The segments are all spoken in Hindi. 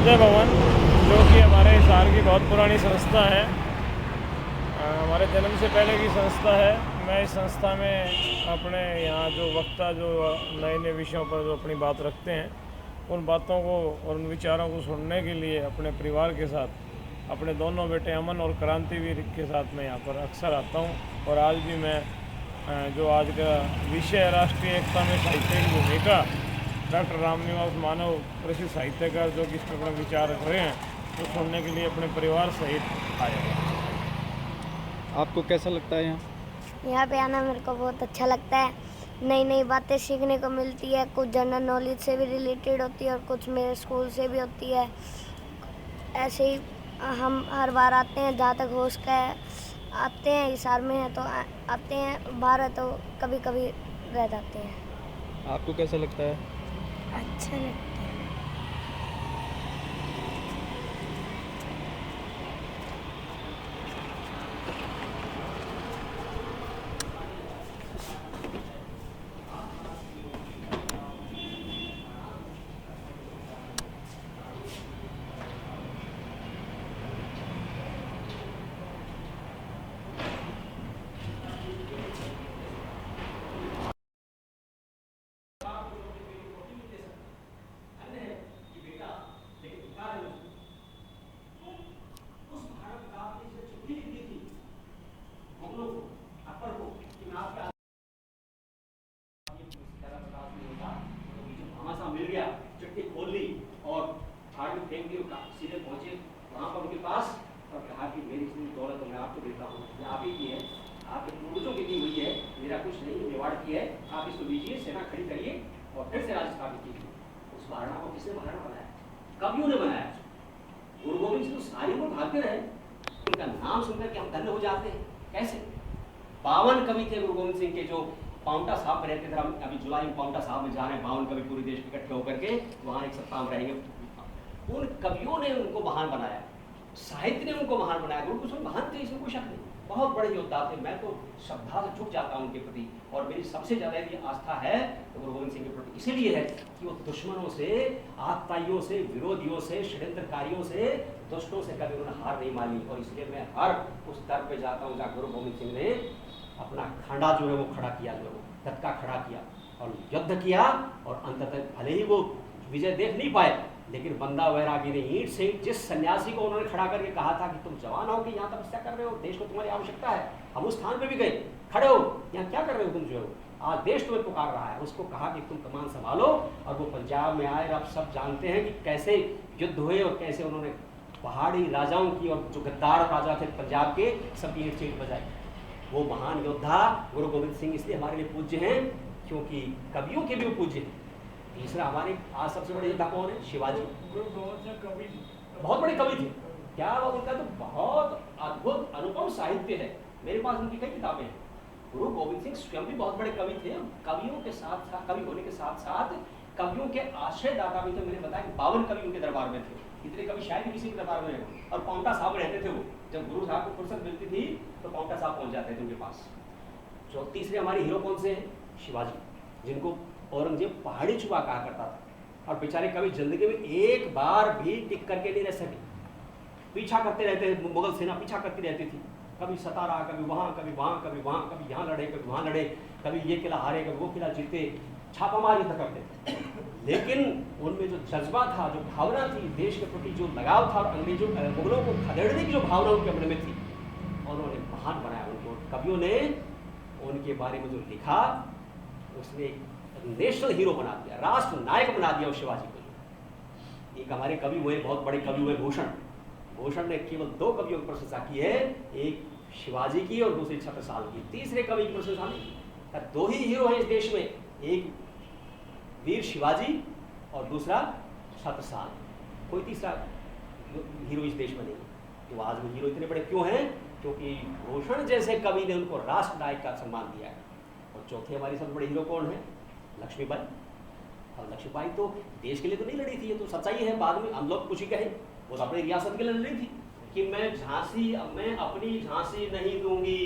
सूर्योदय भवन जो कि हमारे हिसार की बहुत पुरानी संस्था है, हमारे जन्म से पहले की संस्था है। मैं इस संस्था में अपने यहाँ जो वक्ता जो नए नए विषयों पर जो अपनी बात रखते हैं, उन बातों को और उन विचारों को सुनने के लिए अपने परिवार के साथ, अपने दोनों बेटे अमन और क्रांतिवीर के साथ मैं यहाँ पर अक्सर आता हूँ। और आज भी मैं जो आज का विषय है राष्ट्रीय एकता में साहित्य की भूमिका, डॉक्टर रामनिवास मानव प्रसिद्ध साहित्यकार जो कि इस पर अपने विचार रख रहे हैं, तो सुनने के लिए अपने परिवार सहित आए हैं। आपको कैसा लगता है यहाँ? यहाँ पे आना मेरे को बहुत अच्छा लगता है। नई नई बातें सीखने को मिलती है, कुछ जनरल नॉलेज से भी रिलेटेड होती है और कुछ मेरे स्कूल से भी होती है। ऐसे ही हम हर बार आते हैं, जहाँ तक हो सके आते हैं। हिसार में है तो आते हैं, बाहर है तो कभी कभी रह जाते हैं। आपको कैसा लगता है? अच्छा लगता है। मिल गया, चिट्ठी खोल ली और हाथ में फेंक दी, सीधे पहुंचे वहां पर उनके पास और कहा कि मेरी इतनी दौलत मैं आपको देता हूँ, ये आप ही की है, आपके पूर्वजों की दी हुई है, मेरा कुछ नहीं, मेवाड़ की है, आप इसको लीजिए, सेना खड़ी करिए और फिर से राज स्थापित कीजिए। उस महाराणा को किसने महाराणा बनाया? कवियों ने बनाया। गुरु गोविंद सिंह तो सारी को भागते रहे, उनका नाम सुनकर के हम धन्य हो जाते हैं। कैसे? 52 कवि थे गुरु गोविंद सिंह के, जो पाउंटा साहब में रहते थे। हम अभी जुलाई में पाउंटा साहब में जा रहे हैं, 52 कवि पूरे देश में इकट्ठे होकर के वहाँ एक सप्ताह में रहेंगे। उन कवियों ने उनको महान बनाया, साहित्य ने उनको महान बनाया। गुरु गोविंद महान थे, इसमें कोई शक नहीं, बहुत बड़े योद्धा थे। मैं तो श्रद्धा से झुक जाता हूँ उनके प्रति, और मेरी सबसे ज्यादा यदि आस्था है तो गुरु गोविंद सिंह के प्रति इसीलिए है कि वो दुश्मनों से, आतताइयों से, विरोधियों से, षड्यंत्रकारियों से, दुष्टों से कभी उन्होंने हार नहीं मानी। और इसलिए मैं हर उस स्तर पे जाता हूँ जहाँ गुरु गोविंद सिंह ने अपना खंडा जो है वो खड़ा किया, जो है तत्का खड़ा किया और युद्ध किया। और अंततः भले ही वो विजय देख नहीं पाए, लेकिन बंदा वैरागी ने ईंट से जिस सन्यासी को उन्होंने खड़ा करके कहा था कि तुम जवान हो कि यहाँ तपस्या कर रहे हो, देश को तुम्हारी आवश्यकता है, हम उस स्थान पे भी गए, खड़े हो, यहाँ क्या कर रहे हो तुम, जो हो आज देश तुम्हें पुकार रहा है, उसको कहा कि तुम कमान संभालो। और वो पंजाब में आए। आप सब जानते हैं कि कैसे युद्ध हुए और कैसे उन्होंने पहाड़ी राजाओं की और जो गद्दार राजा थे पंजाब के, सब ईंट चीट बजाई। वो महान योद्धा गुरु गोविंद सिंह इसलिए हमारे लिए पूज्य हैं क्योंकि कवियों के भी वो पूज्य हैं। तीसरा हमारे आज सबसे बड़े योद्धा कौन है? शिवाजी। बहुत बड़े कवि थे, क्या बात, उनका तो बहुत अद्भुत अनुपम साहित्य है। मेरे पास उनकी कई किताबें हैं। गुरु गोविंद सिंह स्वयं भी बहुत बड़े कवि थे। कवियों के साथ साथ, कवि होने के साथ साथ कवियों के आश्रयदाता भी थे। मैंने बताया कि 52 कवि उनके दरबार में थे, इतने कवि शायद ही किसी के दरबार में रहे। और पाउंटा साहब रहते थे वो, जब गुरु साहब को फुर्सत मिलती थी तो पाउंटा साहब पहुंच जाते थे उनके पास। जो तीसरे हमारे हीरो कौन से हैं? शिवाजी, जिनको औरंगजेब पहाड़ी चुहा कहा करता था। और बेचारे कभी जिंदगी में एक बार भी टिक करके नहीं रह सके, पीछा करते रहते थे, मुगल सेना पीछा करती रहती थी, कभी सतारा, कभी वहाँ, कभी वहाँ, कभी वहाँ, कभी यहाँ लड़े, कभी वहाँ लड़े, कभी ये किला हारे, कभी वो किला जीते, छापामार युद्ध करते थे। लेकिन उनमें जो जज्बा था, जो भावना थी, देश के प्रति जो लगाव था, और अंग्रेजों मुगलों को खदेड़ने की जो भावना उनके मन में थी, उन्होंने महान बनाया उनको। कवियों ने उनके बारे में जो लिखा, उसने एक नेशनल हीरो बना दिया, राष्ट्र नायक बना दिया उस शिवाजी को। एक हमारे कवि हुए, बहुत बड़े कवि हुए भूषण। भूषण ने केवल 2 कवियों की प्रशंसा की है, एक शिवाजी की और दूसरी छत्रसाल की। तीसरे कवि की प्रशंसा नहीं। 2 ही हीरो हैं इस देश में, एक वीर शिवाजी और दूसरा छत्रसाल। कोई तीसरा हीरो इस देश में नहीं। तो आज वो हीरो इतने बड़े क्यों हैं? क्योंकि भूषण जैसे कवि ने उनको राष्ट्र नायक का सम्मान दिया है। और चौथे हमारी सबसे बड़े हीरो कौन है? लक्ष्मीबाई। और लक्ष्मीबाई तो देश के लिए तो नहीं लड़ी थी, ये तो सच्चाई है। बाद में हम लोग कुछ ही कहे, वो तो अपनी रियासत के लिए लड़ी थी कि मैं अपनी झांसी नहीं दूंगी।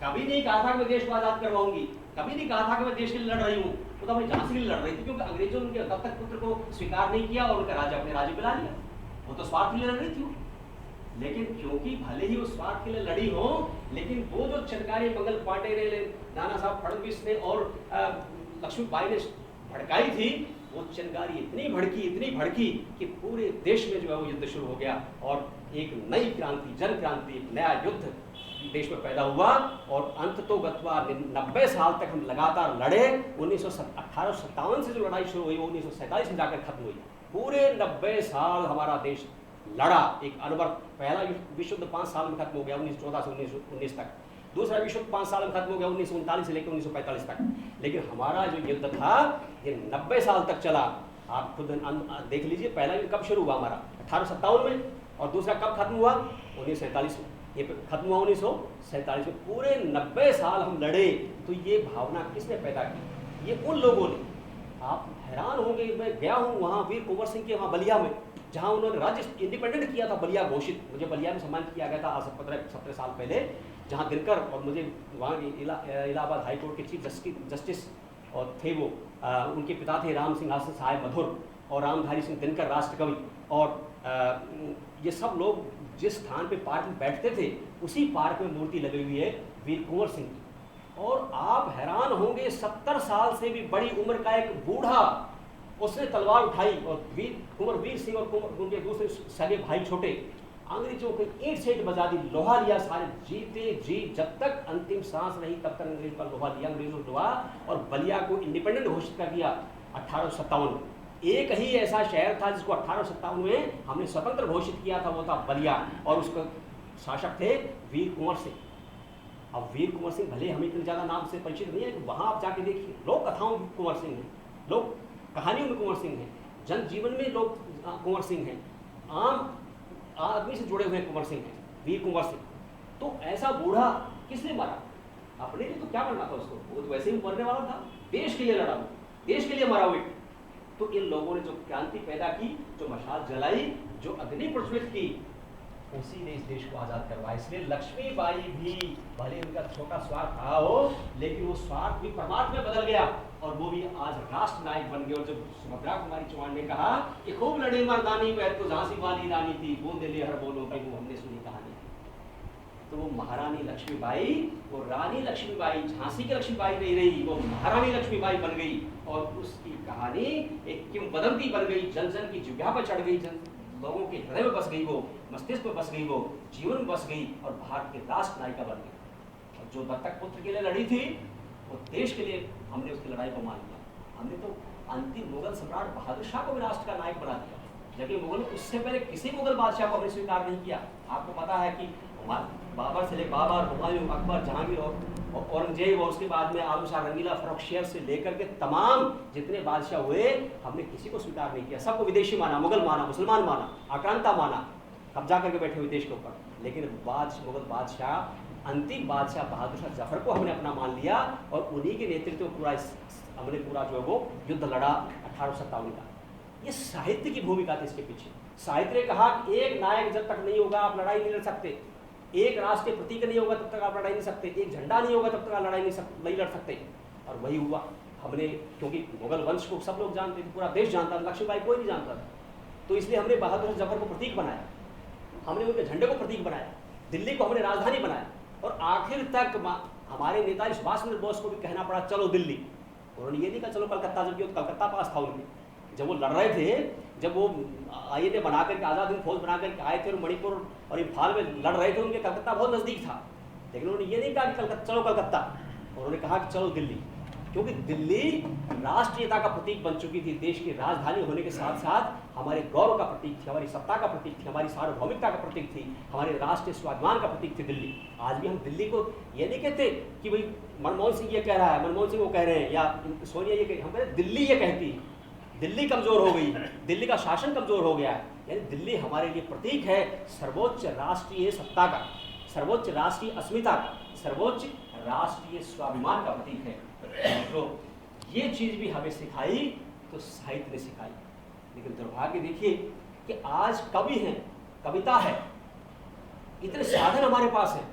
कभी नहीं कहा था कि मैं देश को आजाद करवाऊंगी, कभी नहीं कहा था कि मैं देश के लिए लड़ रही हूँ। वो तो अपनी झांसी के लिए लड़ रही थी, क्योंकि अंग्रेजों ने उनके दत्तक पुत्र को स्वीकार नहीं किया और उनका राज्य अपने राज्य पे ला लिया। वो तो स्वार्थ के लिए लड़ रही थी वो। लेकिन क्योंकि भले ही वो स्वार्थ के लिए लड़ी हो, लेकिन वो जो चिनगारी मंगल पांडे ने, नाना साहब फडणवीस ने और लक्ष्मीबाई ने भड़काई थी, वो चिनगारी इतनी भड़की कि पूरे देश में जो है वो युद्ध शुरू हो गया और एक नई क्रांति, जन क्रांति, एक नया युद्ध देश में पैदा हुआ। और अंत तो गत्वा 90 साल तक हम लगातार लड़े। 1857 से जो लड़ाई शुरू हुई वो 1947 में जाकर खत्म हुई। पूरे 90 साल हमारा देश लड़ा। एक अनवरत पहला विश्व युद्ध 5 साल में खत्म हो गया 1914 से 1919 तक। दूसरा विश्व युद्ध 5 साल में खत्म हो गया 1939 से लेकर 1945 तक। लेकिन हमारा जो युद्ध था ये 90 साल तक चला। आप खुद देख लीजिए, पहला युद्ध कब शुरू हुआ हमारा 1857 में, और दूसरा कब खत्म हुआ 1947 में। ये खत्म हुआ 1947 में। पूरे 90 साल हम लड़े। तो ये भावना किसने पैदा की? ये उन लोगों ने। आप हैरान होंगे, मैं गया हूँ वहाँ वीर कुंवर सिंह के वहाँ बलिया में, जहाँ उन्होंने राज्य इंडिपेंडेंट किया था, बलिया घोषित। मुझे बलिया में सम्मानित किया गया था आज 17 साल पहले, जहाँ दिनकर और मुझे वहाँ इलाहाबाद हाई कोर्ट के चीफ जस्टिस और थे वो, उनके पिता थे राम सिंह हासन साहेब मधुर और रामधारी सिंह दिनकर राष्ट्र कवि। और ये सब लोग जिस स्थान पे पार्क में बैठते थे उसी पार्क में मूर्ति लगी हुई है वीर कुंवर सिंह की। और आप हैरान होंगे, 70 साल से भी बड़ी उम्र का एक बूढ़ा, उसने तलवार उठाई और कुंवर वीर सिंह और उनके दूसरे सगे भाई छोटे अंग्रेजों को ईंट से ईंट बजा दी, लोहा लिया सारे जीते जी, जब तक अंतिम सांस रही तब तक अंग्रेजों का लोहा लिया, अंग्रेजों को लोहा, और बलिया को इंडिपेंडेंट घोषित कर दिया 1857 में। एक ही ऐसा शहर था जिसको 1857 में हमने स्वतंत्र घोषित किया था, वो था बलिया, और उसके शासक थे वीर कुंवर सिंह। अब वीर कुंवर सिंह भले हमें इतने ज़्यादा नाम से परिचित नहीं है, लेकिन वहाँ आप जाके देखिए, लोक कथाओं में कुंवर सिंह हैं, लोक कहानियों में कुंवर सिंह हैं, जन जीवन में लोग कुंवर सिंह हैं, आम आदमी से जुड़े हुए कुंवर सिंह हैं, वीर कुंवर सिंह। तो ऐसा बूढ़ा किसने मारा? अपने लिए तो क्या बनना था उसको, वो तो वैसे ही मरने वाला था, देश के लिए लड़ा, देश के लिए मरा हुआ। तो इन लोगों ने जो क्रांति पैदा की, जो मशाल जलाई, जो अग्नि प्रज्वलित की, उसी ने इस देश को आज़ाद करवाया। इसलिए लक्ष्मीबाई भी, भले उनका छोटा स्वार्थ रहा हो, लेकिन वो स्वार्थ भी परमार्थ में बदल गया और वो भी आज राष्ट्र नायक बन गए। और जब सुभद्रा कुमारी चौहान ने कहा कि खूब लड़ी मर्दानी वह तो झांसी वाली रानी थी, बूंदे ले हर बोलो भाई, वो हमने सुनी कहानी। तो वो महारानी लक्ष्मीबाई, वो रानी लक्ष्मीबाई, झांसी की लक्ष्मीबाई नहीं रही, वो महारानी लक्ष्मीबाई बन गई। और उसकी कहानी एक किंवदंती बन गई, जन जन की जिह्वा पर चढ़ गई, लोगों के हृदय में बस गई, वो मस्तिष्क में बस गई, वो जीवन में बस गई और भारत के राष्ट्र नायिका बन गई। और जो दत्तक पुत्र के लिए लड़ी थी, वो देश के लिए हमने उसकी लड़ाई को मान लिया। हमने तो अंतिम मुगल सम्राट बहादुर शाह को भी राष्ट्र का नायक बना दिया, जबकि मुगल उससे पहले किसी मुगल बादशाह को हमने स्वीकार नहीं किया। आपको पता है कि बाबर से लेकर बाबर, हुमायूं, अकबर, जहांगीर और औरंगजेब, और उसके बाद में आलम शाह रंगीला, फर्रुखशियर से लेकर के तमाम जितने बादशाह हुए, हमने किसी को स्वीकार नहीं किया। सबको विदेशी माना, मुगल माना, मुसलमान माना, आक्रांता माना, कब्जा करके बैठे हुए देश के ऊपर। लेकिन मुगल बादशाह, अंतिम बादशाह बहादुर शाह जफर को हमने अपना मान लिया और उन्हीं के नेतृत्व में हमने पूरा जो है वो युद्ध लड़ा 1857 का। ये साहित्य की भूमिका थी इसके पीछे। साहित्य ने कहा कि एक नायक जब तक नहीं होगा आप लड़ाई नहीं लड़ सकते, एक राष्ट्र के प्रतीक नहीं होगा तब तक आप लड़ाई नहीं सकते, एक झंडा नहीं होगा तब तक आप लड़ाई नहीं लड़ सकते। और वही हुआ। हमने, क्योंकि मुगल वंश को सब लोग जानते थे, पूरा देश जानता था, लक्ष्मीबाई कोई नहीं जानता था, तो इसलिए हमने बहादुर जफर को प्रतीक बनाया, हमने उनके झंडे को प्रतीक बनाया, दिल्ली को हमने राजधानी बनाया। और आखिर तक हमारे नेता सुभाष चंद्र बोस को भी कहना पड़ा चलो दिल्ली। उन्होंने ये नहीं कहा चलो कलकत्ता, जबकि कलकत्ता पास था उनके। जब वो लड़ रहे थे, जब वो INA बना करके, आज़ाद हिंद फौज बना करके आए थे और मणिपुर और इम्फाल में लड़ रहे थे, उनके कलकत्ता बहुत नज़दीक था। लेकिन उन्होंने ये नहीं कहा कि कलकत्ता चलो कलकत्ता, उन्होंने कहा कि चलो दिल्ली, क्योंकि दिल्ली राष्ट्रीयता का प्रतीक बन चुकी थी। देश की राजधानी होने के साथ साथ हमारे गौरव का प्रतीक थी, हमारी सत्ता का प्रतीक थी, हमारी सार्वभौमिकता का प्रतीक थी, हमारे राष्ट्रीय स्वाभिमान का प्रतीक थी दिल्ली। आज भी हम दिल्ली को ये नहीं कहते कि भाई मनमोहन सिंह ये कह रहा है, मनमोहन सिंह वो कह रहे हैं, या सोनिया ये हम कहते दिल्ली ये कहती है। दिल्ली कमज़ोर हो गई, दिल्ली का शासन कमज़ोर हो गया है। यानी दिल्ली हमारे लिए प्रतीक है सर्वोच्च राष्ट्रीय सत्ता का, सर्वोच्च राष्ट्रीय अस्मिता का, सर्वोच्च राष्ट्रीय स्वाभिमान का प्रतीक है। तो ये चीज़ भी हमें सिखाई तो साहित्य ने सिखाई। लेकिन दुर्भाग्य देखिए कि आज कवि हैं, कविता है, इतने साधन हमारे पास हैं,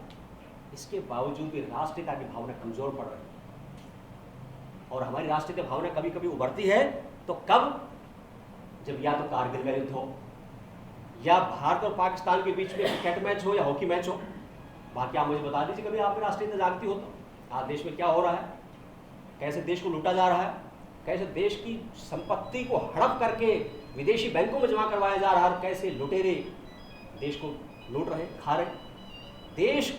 इसके बावजूद भी राष्ट्रीयता की भावना कमज़ोर पड़ रही है। और हमारी राष्ट्रीय भावना कभी कभी उभरती है तो कब, जब या तो कारगिल का युद्ध हो, या भारत और पाकिस्तान के बीच में क्रिकेट मैच हो या हॉकी मैच हो, बाकी आप मुझे बता दीजिए कभी आप राष्ट्रीयता जागती हो तो आज देश में क्या हो रहा है, कैसे देश को लूटा जा रहा है, कैसे देश की संपत्ति को हड़प करके विदेशी बैंकों में जमा करवाया जा रहा है, और कैसे लुटेरे देश को लूट रहे, खा रहे, देश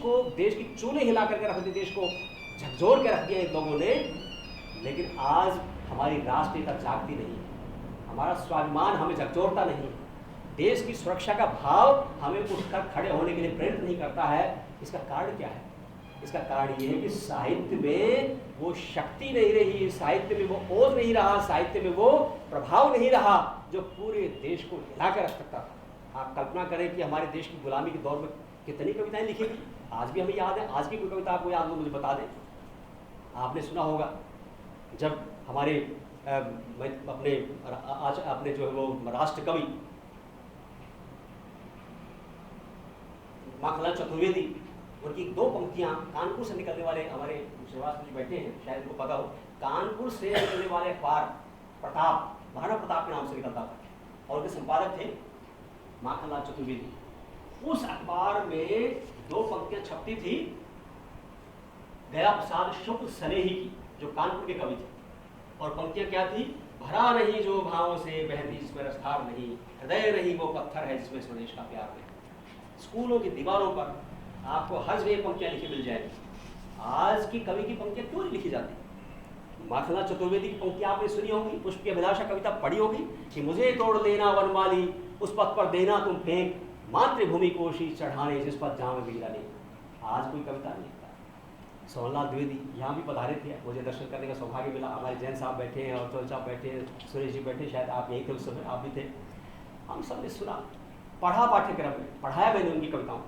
की चूल्हे हिला करके रख दी, देश को झकझोर के रख दिया इन लोगों ने। लेकिन आज हमारी राष्ट्रीयता जागती नहीं है, हमारा स्वाभिमान हमें झकझोरता नहीं, देश की सुरक्षा का भाव हमें उठकर खड़े होने के लिए प्रेरित नहीं करता है। इसका कारण क्या है? इसका कारण ये है कि साहित्य में वो शक्ति नहीं रही, साहित्य में वो ओज नहीं रहा, साहित्य में वो प्रभाव नहीं रहा जो पूरे देश को हिला कर रख सकता था। आप कल्पना करें कि हमारे देश की गुलामी के दौर में कितनी कविताएं लिखी गई, आज भी हमें याद है। आज की कोई कविता आपको याद हो मुझे बता दें। आपने सुना होगा जब हमारे अपने जो है वो राष्ट्र कवि माखनलाल चतुर्वेदी, उनकी 2 पंक्तियां कानपुर से निकलने वाले हमारे श्रीवास्तव जी बैठे हैं, शायद उनको पता हो, कानपुर से निकलने वाले अखबार प्रताप, महाराणा प्रताप के नाम से निकलता था और उनके संपादक थे माखनलाल चतुर्वेदी। उस अखबार में 2 पंक्तियां छपती थी दया प्रसाद शुक्ल स्नेही की, जो कानपुर के कवि थे, और पंक्तियां क्या थी? भरा नहीं जो भावों से बहती जिसमें रफ्तार नहीं, हृदय नहीं वो पत्थर है जिसमें स्वदेश का प्यार नहीं। स्कूलों की दीवारों पर आपको हर जगह पंक्तियां लिखी मिल जाएगी। आज की कवि की पंक्तियां क्यों नहीं लिखी जाती? माखनलाल चतुर्वेदी की पंक्तियां आपने सुनी होगी, पुष्प की अभिलाषा कविता पढ़ी होगी कि मुझे तोड़ लेना वनमाली, उस पथ पर देना तुम फेंक, मातृभूमि को शीश चढ़ाने जिस पर जाम वीरा ने। आज कोई कविता नहीं लिखता। सोहनलाल द्विवेदी यहाँ भी पधारे थे, मुझे दर्शन करने का सौभाग्य मिला। हमारे जैन साहब बैठे हैं, अवतल साहब बैठे हैं, सुरेश जी बैठे, शायद आप यही थे उस समय, आप भी थे। हम सब ने सुना, पढ़ा, पाठ्यक्रम में पढ़ाया मैंने उनकी कविताओं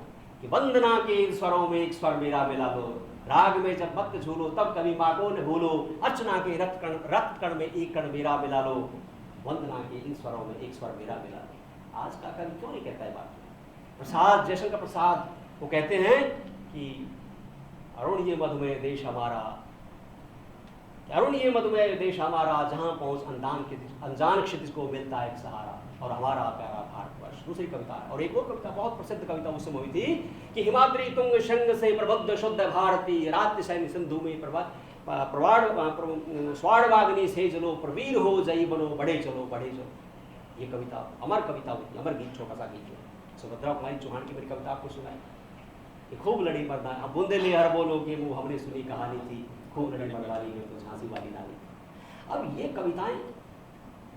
कि वंदना के इन स्वरों में एक स्वर मेरा मिला दो, राग में जब मत झूलो तब कभी माँ को न भूलो, अर्चना के रक्त कण में एक कण मेरा मिला लो, वंदना के इन स्वरों में एक स्वर मेरा मिला दो। आज का कवि क्यों नहीं कहता है बात? प्रसाद, जयशंकर प्रसाद, वो कहते हैं कि अरुण ये मधुमेह देश हमारा, अरुण ये मधुमेह देश हमारा, जहाँ पहुँच अनजान क्षितिज को मिलता है एक सहारा, और हमारा प्यारा भारतवर्ष। दूसरी कविता है, और एक और कविता बहुत प्रसिद्ध कविता उस समय हुई थी कि हिमाद्री तुंग शंग से प्रबुद्ध शुद्ध भारती, रात्रि सैन्य सिंधु में स्वाड़वाग्नि से जलो, प्रवीर हो जई बनो, बढ़े चलो बढ़े चलो। ये कविता अमर कविता हुई, अमर गीत, छोटा सा गीत। सुभद्रा कुमारी चौहान की मेरी कविता आपको सुनाई कि खूब लड़ी मर्दानी, अब बुंदेली हर बोलो के मुँह हमने सुनी कहानी थी, खूब लड़ी मर्दानी में तो झांसी वाली नानी। अब ये कविताएं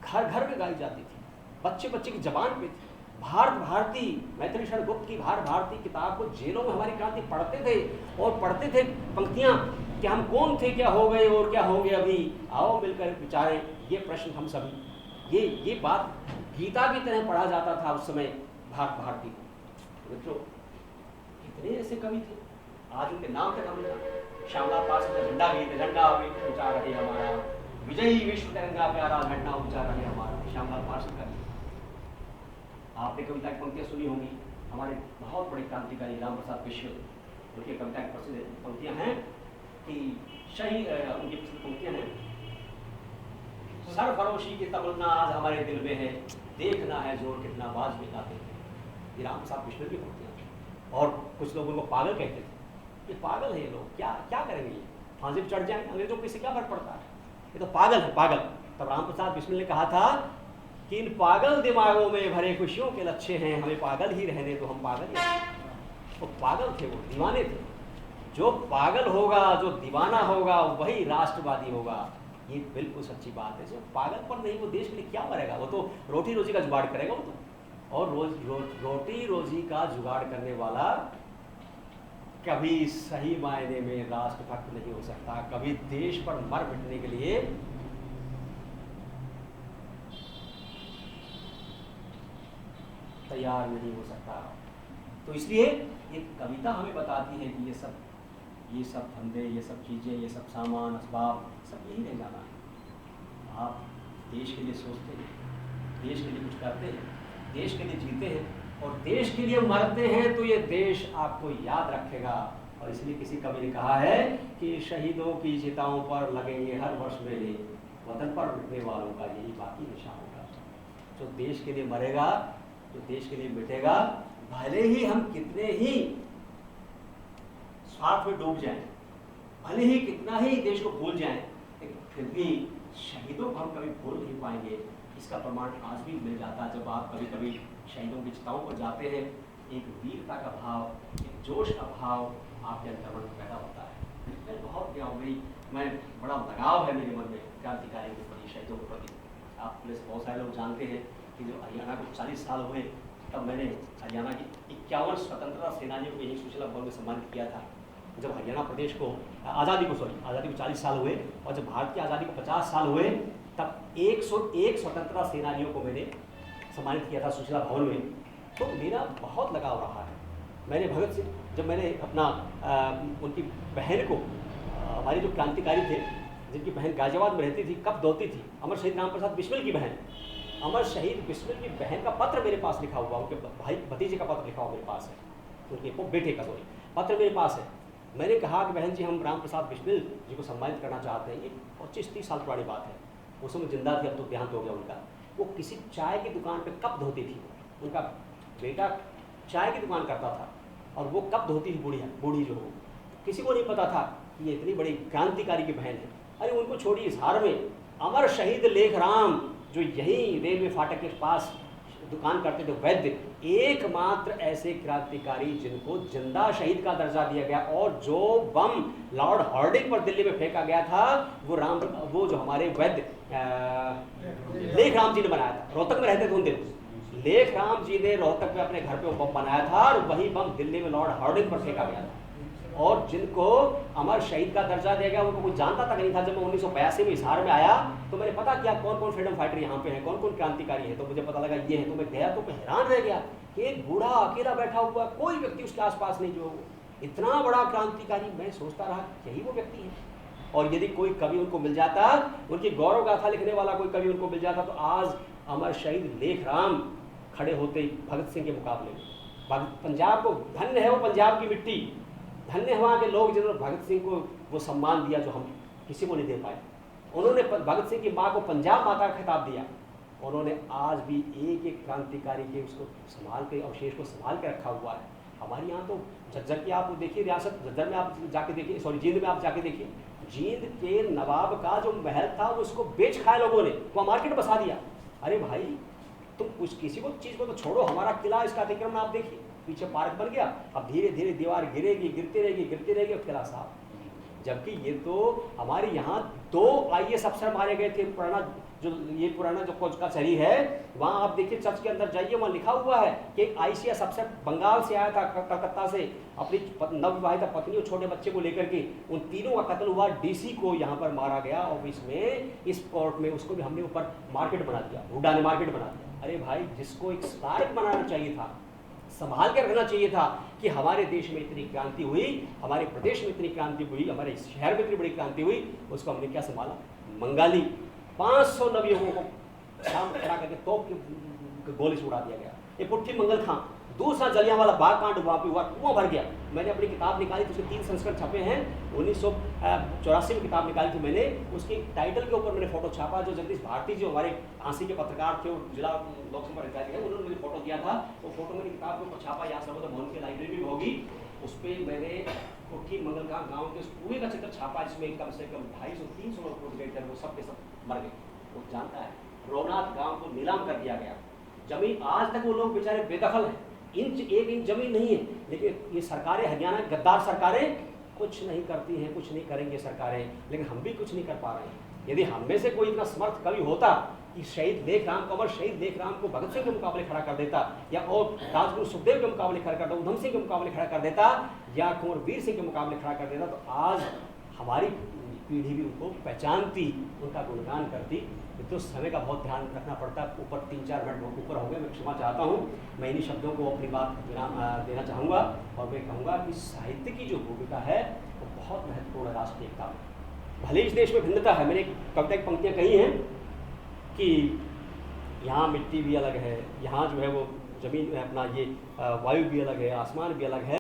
घर घर में गाई जाती थी, बच्चे बच्चे की जबान पे थी। भारत भारती, मैथिली शरण गुप्त की भारत भारती किताब को जेलों में हमारी क्रांति पढ़ते थे, और पढ़ते थे पंक्तियां कि हम कौन थे, क्या हो गए और क्या होंगे अभी, आओ मिलकर विचारें ये प्रश्न हम सभी। ये बात गीता की तरह पढ़ा जाता था उस समय भारत भारती को। मित्रों, कितने ऐसे कवि थे, आज उनके नाम तक हम लेना। श्यामलाल पास झंडा गीत, झंडा ऊंचा रहे हमारा, विजयी विश्व तिरंगा प्यारा, झंडा ऊंचा रहे हमारा, श्यामलाल पार्षद का। आपने कविता की पंक्तियां सुनी होंगी, हमारे बहुत बड़े क्रांतिकारी राम प्रसाद बिस्मिल, उनकी कविता की प्रसिद्ध पंक्तियां हैं कि उनकी प्रसिद्ध पंक्तियां हैं, सरफरोशी की तमन्ना आज हमारे दिल में है, देखना है जोर कितना बाज में गाते थे। ये राम प्रसाद बिस्मिल की पंक्तियां। और कुछ लोग उनको पागल कहते थे, ये पागल है ये लोग, क्या करेंगे, ये फांसी पर चढ़ जाएंगे, अंग्रेजों को इससे क्या फर्क पड़ता है, ये तो पागल है पागल। तब राम प्रसाद बिस्मिल ने कहा था कि इन पागल दिमागों में भरे खुशियों के लच्छे हैं, हमें पागल ही रहने तो हम पागल ही। वो पागल थे, वो दीवाने थे। जो पागल होगा, जो दीवाना होगा, वही राष्ट्रवादी होगा। ये बिल्कुल सच्ची बात है। जो पागल पर नहीं, वो देश के लिए क्या मरेगा, वो तो रोटी रोजी का जुगाड़ करेगा वो तो। और रोटी रोजी का जुगाड़ करने वाला कभी सही मायने में राष्ट्रभक्त नहीं हो सकता, कभी देश पर मर मिटने के लिए तैयार नहीं हो सकता। तो इसलिए ये कविता हमें बताती है कि ये सब धंधे, ये सब चीज़ें, ये सब सामान असबाब सब यही रह जाना है। आप देश के लिए सोचते हैं, देश के लिए कुछ करते हैं, देश के लिए जीते हैं और देश के लिए मरते हैं, तो ये देश आपको याद रखेगा। और इसलिए किसी कवि ने कहा है कि शहीदों की चिताओं पर लगेंगे हर वर्ष मेले, वतन पर मिटने वालों का यही बाकी निशान होगा। जो देश के लिए मरेगा जो देश के लिए मिटेगा, भले ही हम कितने ही स्वार्थ में डूब जाएं, भले ही कितना ही देश को भूल जाएं, लेकिन फिर भी शहीदों को हम कभी भूल नहीं पाएंगे। इसका प्रमाण आज भी मिल जाता है जब आप कभी कभी शहीदों की चिताओं पर जाते हैं। एक वीरता का भाव, एक जोश का भाव आपके अंतर्मन में पैदा होता है। मैं बहुत गया हूँ, मैं बड़ा लगाव है मेरे मन में क्रांतिकारी के प्रति, शहीदों के प्रति। आप में से बहुत सारे लोग जानते हैं कि जो हरियाणा को 40 साल हुए, तब मैंने हरियाणा की 51 स्वतंत्रता सेनानियों को यही सुशीला भवन में सम्मानित किया था। जब हरियाणा प्रदेश को आज़ादी को 40 साल हुए और जब भारत की आज़ादी को 50 साल हुए, तब 101 स्वतंत्रता सेनानियों को मैंने सम्मानित किया था सुशीला भवन में। तो मेरा बहुत लगाव रहा है। मैंने भगत सिंह, जब मैंने अपना उनकी बहन को, हमारे जो क्रांतिकारी थे जिनकी बहन गाजियाबाद में रहती थी, कब दौती थी, अमर शहीद राम प्रसाद बिस्मिल की बहन, अमर शहीद बिस्मिल की बहन का पत्र मेरे पास लिखा हुआ, उनके भाई भतीजे का पत्र लिखा हुआ मेरे पास है, उनके बेटे का पत्र मेरे पास है। मैंने कहा कि बहन जी, हम राम प्रसाद बिस्मिल जी को सम्मानित करना चाहते हैं। ये 25-30 साल पुरानी बात है, उस समय जिंदा थी, अब तो देहांत हो गया उनका। वो किसी चाय की दुकान पे कप धोती थी, उनका बेटा चाय की दुकान करता था और वो कप धोती थी, बूढ़ी जो हो। किसी को नहीं पता था कि ये इतनी बड़ी क्रांतिकारी की बहन है। अरे उनको छोड़िए, इस हार में अमर शहीद लेखराम जो यही रेलवे फाटक के पास दुकान करते थे, वैद्य, एकमात्र ऐसे क्रांतिकारी जिनको जिंदा शहीद का दर्जा दिया गया। और जो बम लॉर्ड हार्डिंग पर दिल्ली में फेंका गया था, वो जो हमारे वैद्य लेखराम जी ने बनाया था। रोहतक में रहते थे उन दिनों, लेखराम जी ने रोहतक में अपने घर पे बम बनाया था और वही बम दिल्ली में लॉर्ड हार्डिंग पर फेंका गया था। और जिनको अमर शहीद का दर्जा दिया गया उनको कोई जानता तक नहीं था। जब मैं 1982 में हिसार में आया तो मैंने पता किया कौन कौन फ्रीडम फाइटर यहाँ पे हैं, कौन कौन क्रांतिकारी है। तो मुझे पता लगा ये है। तो मैं गया तो मैं हैरान रह गया कि एक बूढ़ा अकेला बैठा हुआ, कोई व्यक्ति उसके आसपास नहीं जो इतना बड़ा क्रांतिकारी। मैं सोचता रहा यही वो व्यक्ति है। और यदि कोई कवि उनको मिल जाता, उनकी गौरव गाथा लिखने वाला कोई कवि उनको मिल जाता, तो आज अमर शहीद लेखराम खड़े होते भगत सिंह के मुकाबले में। पंजाब को धन्य है, वो पंजाब की मिट्टी, धन्य है वहाँ के लोग जिन्होंने भगत सिंह को वो सम्मान दिया जो हम किसी को नहीं दे पाए। उन्होंने भगत सिंह की माँ को पंजाब माता का खिताब दिया। उन्होंने आज भी एक एक क्रांतिकारी के उसको संभाल के, अवशेष को संभाल के रखा हुआ है। हमारे यहाँ तो झज्जर की आप देखिए, रियासत झज्जर में आप जाके देखिए, सॉरी जींद में आप जाके देखिए, जींद के नवाब का जो महल था वो उसको बेच खाया लोगों ने, वो मार्केट बसा दिया। अरे भाई तुम कुछ किसी को चीज़ को तो छोड़ो, हमारा किला इसका अतिक्रमण आप देखिए, पीछे पार्क बन गया, अब धीरे धीरे दीवार गिरेगी, गिरती रहेगी और किला साहब। जबकि ये तो हमारे यहाँ 2 IAS अफसर मारे गए थे। पुराना जो कचहरी है वहाँ आप देखिए, चर्च के अंदर जाइए, वहाँ लिखा हुआ है कि एक ICS अफसर बंगाल से आया था, कलकत्ता से, अपनी नवविवाहिता पत्नी और छोटे बच्चे को लेकर के, उन तीनों का कत्ल हुआ। DC को यहाँ पर मारा गया ऑफिस में, इस कोर्ट में, उसको भी हमने ऊपर मार्केट बना दिया, हुड्डा ने मार्केट बना दिया। अरे भाई, जिसको एक स्मारक बनाना चाहिए था, संभाल के रखना चाहिए था कि हमारे देश में इतनी क्रांति हुई, हमारे प्रदेश में इतनी क्रांति हुई, हमारे शहर में इतनी बड़ी क्रांति हुई, उसको हमने क्या संभाला? बंगाली 500 नवयुवकों को शाम खड़ा करके तोप के गोली से उड़ा दिया गया। ये पुट्ठी मंगल खां, दूसरा जलियांवाला बाग कांड वहाँ पे हुआ, कुआं भर गया। मैंने अपनी किताब निकाली थी, उसके 3 संस्करण छपे हैं। 1984 में किताब निकाली थी मैंने, उसकी टाइटल के ऊपर मैंने फोटो छापा। जो जगदीश भारती जो हमारे झांसी के पत्रकार थे और जिला लोकसभा अधिकारी थे, उन्होंने मुझे फोटो दिया था। वो फोटो मैंने किताब के ऊपर छापा, यहाँ सर्वोदय भवन की लाइब्रेरी भी होगी, उस पर मैंने पुट्ठी मंगल खां गाँव के पूरे का चित्र छापा, जिसमें कम से कम 250-300 लोग टूट गए थे, वो सब के सब मर गए। वो जानता है, रोनाथ गाँव को नीलाम कर दिया गया, जमीन आज तक वो लोग बेचारे बेदखल हैं, 1 इंच जमीन नहीं है। लेकिन ये सरकारें, हरियाणा गद्दार सरकारें कुछ नहीं करती हैं, कुछ नहीं करेंगे सरकारें, लेकिन हम भी कुछ नहीं कर पा रहे हैं। यदि हम में से कोई इतना समर्थ कवि होता कि शहीद लेखराम को, अमर शहीद लेखराम को भगत सिंह के मुकाबले खड़ा कर देता, या और राजगुरु सुखदेव के मुकाबले खड़ा कर देता, उधम सिंह के मुकाबले खड़ा कर देता, या कुंवर वीर सिंह के मुकाबले खड़ा कर देता, तो आज हमारी पीढ़ी भी उनको पहचानती, उनका गुणगान करती। तो समय का बहुत ध्यान रखना पड़ता है। ऊपर 3-4 मिनट ऊपर हो गए, मैं क्षमा चाहता हूँ। मैं इन्हीं शब्दों को अपनी बात देना चाहूँगा और मैं कहूँगा कि साहित्य की जो भूमिका है वो बहुत महत्वपूर्ण है राष्ट्रीय एकता में। भले इस देश में भिन्नता है, मैंने एक कविता की पंक्तियाँ कही हैं कि यहाँ मिट्टी भी अलग है, यहाँ जो है वो जमीन अपना ये वायु भी अलग है, आसमान भी अलग है।